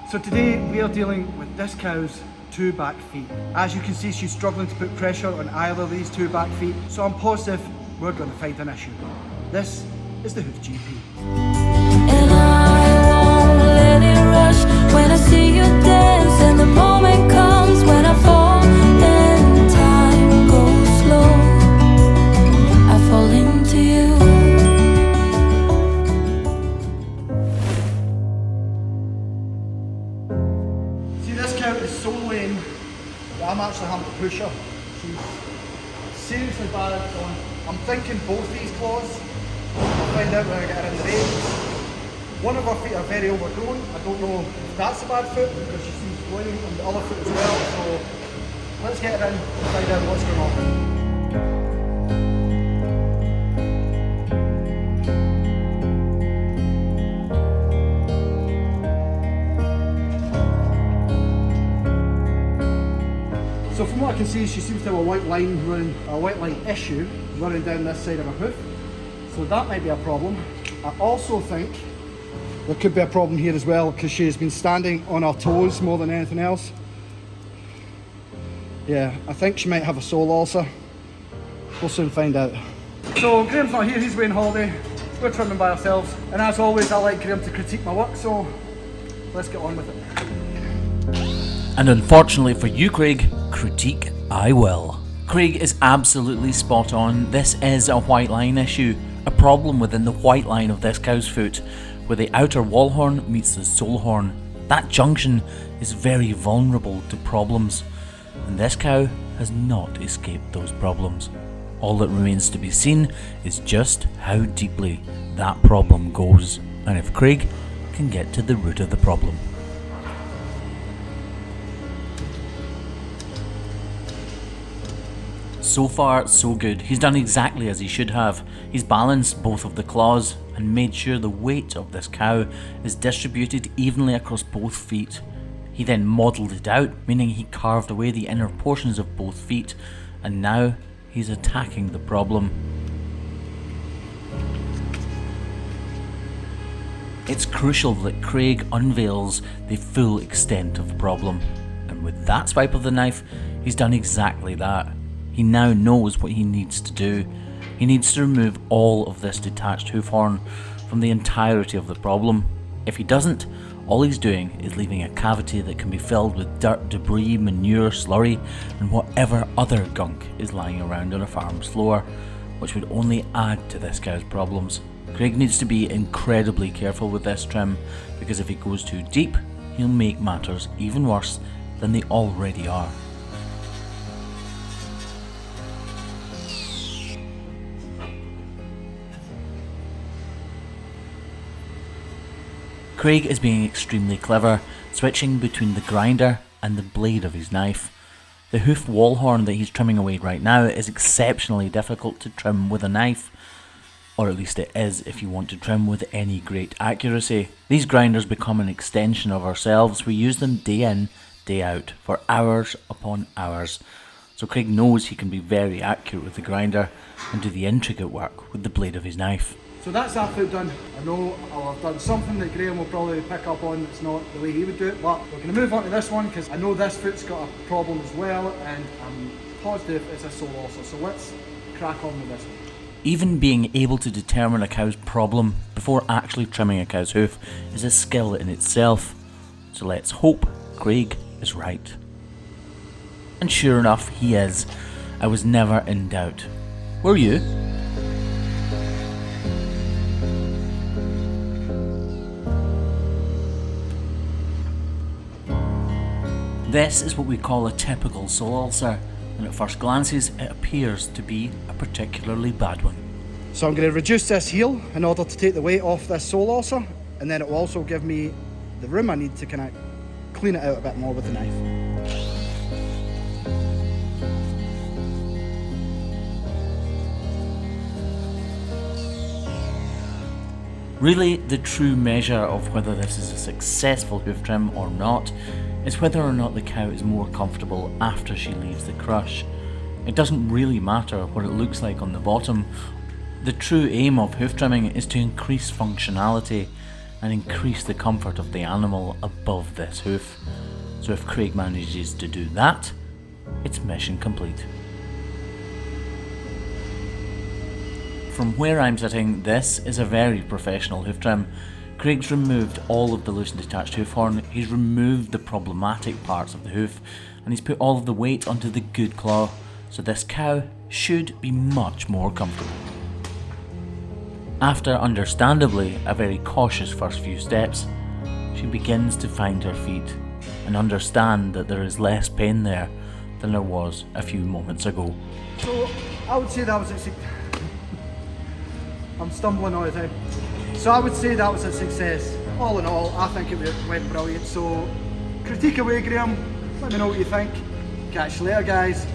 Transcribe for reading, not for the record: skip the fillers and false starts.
So today we are dealing with this cow's two back feet. As you can see, she's struggling to put pressure on either of these two back feet, so I'm positive we're going to find an issue. This is the Hoof GP. And I won't let it rush when I see you dance, and the moment comes when I fall and time goes slow. I fall into you. See, this cow is so lame that I'm actually having to push her. She's seriously bad on, I'm thinking both these claws. I'll find out when I get her in the range. One of her feet are very overgrown. I don't know if that's a bad foot because she seems bleeding on the other foot as well. So let's get her in and find out what's going on. So from what I can see, she seems to have a white line running, a white line issue running down this side of her hoof. So that might be a problem. I also think there could be a problem here as well because she has been standing on her toes more than anything else. Yeah, I think she might have a sole ulcer. We'll soon find out. So Graham's not here, he's away on holiday. We're trimming by ourselves. And as always, I like Graham to critique my work, so let's get on with it. And unfortunately for you, Craig, critique I will. Craig is absolutely spot on. This is a white line issue, a problem within the white line of this cow's foot, where the outer wall horn meets the sole horn. That junction is very vulnerable to problems, and this cow has not escaped those problems. All that remains to be seen is just how deeply that problem goes, and if Craig can get to the root of the problem. So far, so good. He's done exactly as he should have. He's balanced both of the claws and made sure the weight of this cow is distributed evenly across both feet. He then modelled it out, meaning he carved away the inner portions of both feet, and now he's attacking the problem. It's crucial that Craig unveils the full extent of the problem, and with that swipe of the knife, he's done exactly that. He now knows what he needs to do. He needs to remove all of this detached hoof horn from the entirety of the problem. If he doesn't, all he's doing is leaving a cavity that can be filled with dirt, debris, manure, slurry, and whatever other gunk is lying around on a farm's floor, which would only add to this cow's problems. Craig needs to be incredibly careful with this trim, because if he goes too deep, he'll make matters even worse than they already are. Craig is being extremely clever, switching between the grinder and the blade of his knife. The hoof wall horn that he's trimming away right now is exceptionally difficult to trim with a knife, or at least it is if you want to trim with any great accuracy. These grinders become an extension of ourselves. We use them day in, day out, for hours upon hours. So Craig knows he can be very accurate with the grinder and do the intricate work with the blade of his knife. So that's that foot done. I know I'll have done something that Graham will probably pick up on that's not the way he would do it, but we're going to move on to this one because I know this foot's got a problem as well, and I'm positive it's a sole ulcer. So let's crack on with this one. Even being able to determine a cow's problem before actually trimming a cow's hoof is a skill in itself. So let's hope Craig is right. And sure enough, he is. I was never in doubt. Were you? This is what we call a typical sole ulcer, and at first glances it appears to be a particularly bad one. So I'm going to reduce this heel in order to take the weight off this sole ulcer, and then it will also give me the room I need to kind of clean it out a bit more with the knife. Really, the true measure of whether this is a successful hoof trim or not is whether or not the cow is more comfortable after she leaves the crush. It doesn't really matter what it looks like on the bottom. The true aim of hoof trimming is to increase functionality, and increase the comfort of the animal above this hoof. So if Craig manages to do that, it's mission complete. From where I'm sitting, this is a very professional hoof trim. Craig's removed all of the loose and detached hoof horn, he's removed the problematic parts of the hoof, and he's put all of the weight onto the good claw, so this cow should be much more comfortable. After understandably a very cautious first few steps, she begins to find her feet and understand that there is less pain there than there was a few moments ago. So I would say that was I'm stumbling all the time. So I would say that was a success. All in all, I think it went brilliant. So critique away, Graham. Let me know what you think. Catch you later, guys.